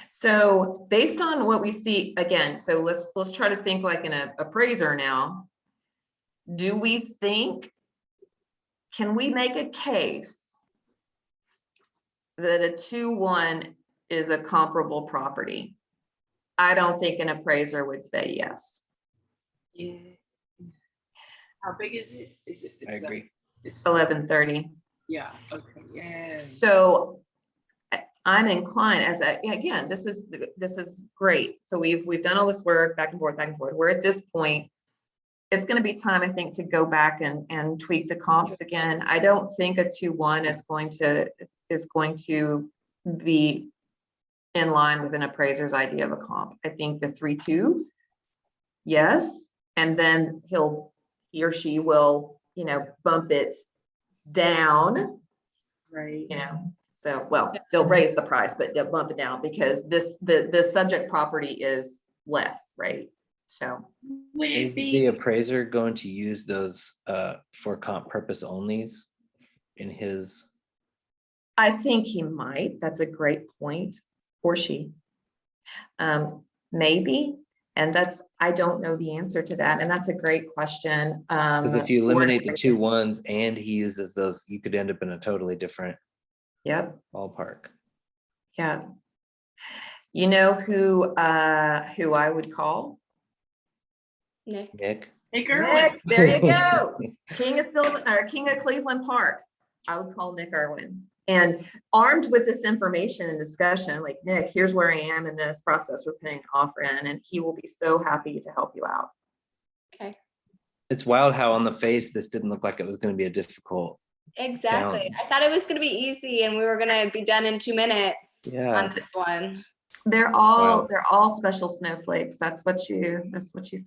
So based on what we see, again, so let's try to think like an appraiser now. Do we think, can we make a case that a 2-1 is a comparable property? I don't think an appraiser would say yes. Yeah. How big is it? I agree. It's 1130. Yeah. Okay. Yeah. So I'm inclined again, this is great. So we've done all this work back and forth. We're at this point. It's going to be time, I think, to go back and tweak the comps again. I don't think a 2-1 is going to be in line with an appraiser's idea of a comp. I think the 3-2, yes, and then he or she will, bump it down, Right. So, well, they'll raise the price, but they'll bump it down because the subject property is less, right? So Would it Is be? the appraiser going to use those for comp purpose onlys in his? I think he might. That's a great point. Or she. Maybe. And I don't know the answer to that. And that's a great question. Because if you for an eliminate the appraiser. 2-1s and he uses those, you could end up in a totally different Yep. ballpark. Yeah. You know who I would call? Nick. Nick. Nick Irwin. Nick, there you go. King of Cleveland Park. I would call Nick Irwin. And armed with this information and discussion, like, Nick, here's where I am in this process. We're putting an offer in, and he will be so happy to help you out. Okay. It's wild how on the face this didn't look like it was going to be a difficult. Exactly. Challenge. I thought it was going to be easy and we were going to be done in 2 minutes Yeah. on this one. They're all special snowflakes. That's what you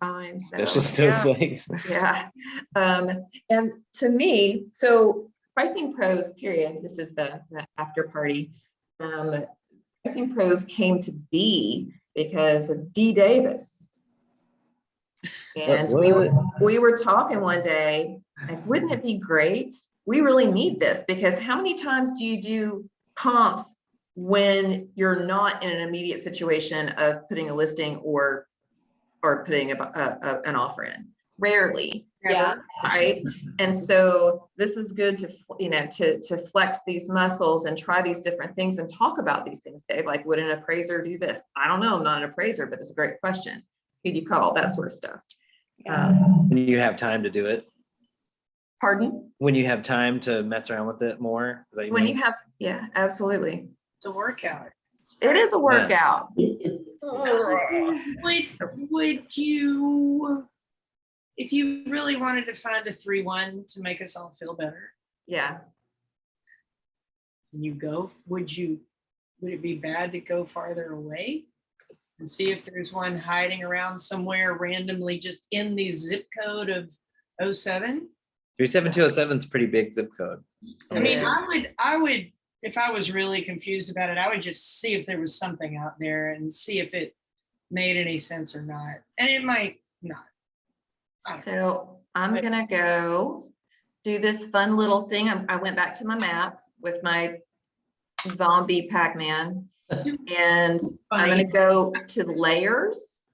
find. So, Special snowflakes. yeah. And to me, so pricing pros period, this is the after party. Pricing pros came to be because of D Davis. And we were talking one day, like, wouldn't it be great? We really need this, because how many times do you do comps when you're not in an immediate situation of putting a listing or putting an offer in? Rarely. Yeah. Right. And so this is good to, to flex these muscles and try these different things and talk about these things, Dave. Like, would an appraiser do this? I don't know. I'm not an appraiser, but it's a great question. Who'd you call? That sort of stuff. When you have time to do it. Pardon? When you have time to mess around with it more. When you have, yeah, absolutely. It's a workout. It is a workout. Would you, if you really wanted to find a 3-1 to make us all feel better, Yeah. would it be bad to go farther away and see if there's one hiding around somewhere randomly just in the zip code of 07? 37207 is a pretty big zip code. I mean, Yeah. I would, if I was really confused about it, I would just see if there was something out there and see if it made any sense or not. And it might not. So I'm gonna go do this fun little thing. I went back to my map with my zombie Pac-Man, and I'm gonna go to layers,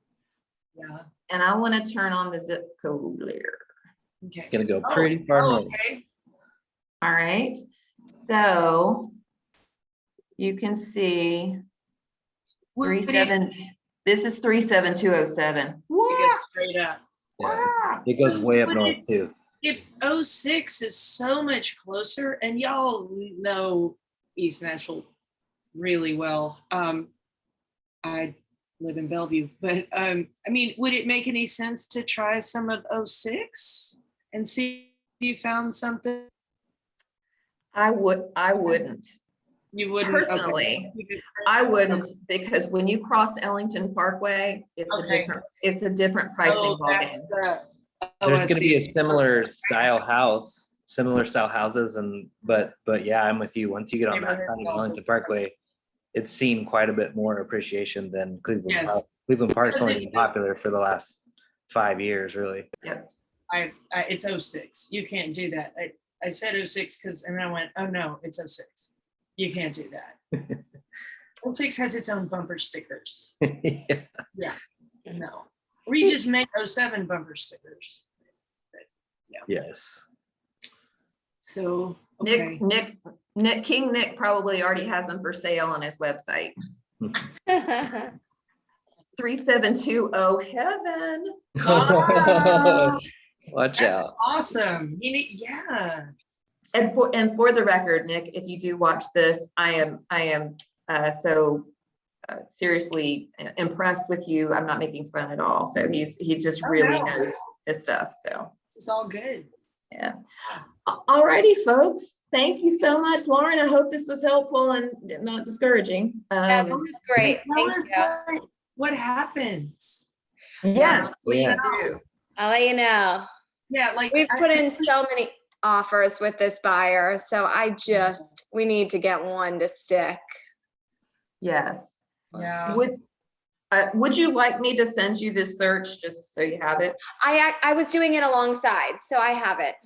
Yeah. and I want to turn on the zip code layer. Okay. It's gonna go pretty far north. Okay. All right. So you can see Would it- 37. This is 37207. it goes straight up. Yeah. It goes way up Would north it- too. If 06 is so much closer, and y'all know East Nashville really well. I live in Bellevue, but I mean, would it make any sense to try some of 06 and see if you found something? I wouldn't. You wouldn't? Personally, Okay. I wouldn't, because when you cross Ellington Parkway, it's Okay. a different pricing that's ballgame. I There's gonna be see. a similar style houses but yeah, I'm with you. Once you get on that Neighborhood side of houses. Wellington Parkway, it's seen quite a bit more appreciation than Cleveland Yes. Park. Cleveland Park's Because only if been you- popular for the last 5 years, really. Yep. It's 06. You can't do that. I said 06 and then I went, oh no, it's 06. You can't do that. 06 has its own bumper stickers. Yeah. No. We just make 07 bumper stickers. Yes. So, okay. King Nick probably already has them for sale on his website. 3720 heaven. Oh, Watch that's out. awesome. Yeah. And for the record, Nick, if you do watch this, I am so seriously impressed with you. I'm not making fun at all. So he just really knows his stuff. So It's all good. yeah. All righty, folks. Thank you so much, Lauren. I hope this was helpful and not discouraging. That was great. Tell Thank us you. what happens. Yes, please Yeah. do. I'll let you know. Yeah, like We've put in so many offers with this buyer, so we need to get one to stick. Yes. Yeah. Would you like me to send you this search just so you have it? I was doing it alongside, so I have it.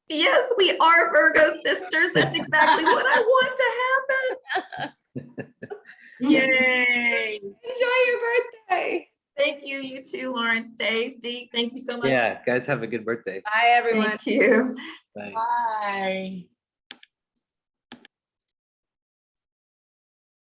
Yes, we are Virgo sisters. That's exactly what I want to happen. Yay. Enjoy your birthday. Thank you. You too, Lauren. Dave, Dee, thank you so much. Yeah, guys, have a good birthday. Bye, everyone. Thank you. Bye. Bye.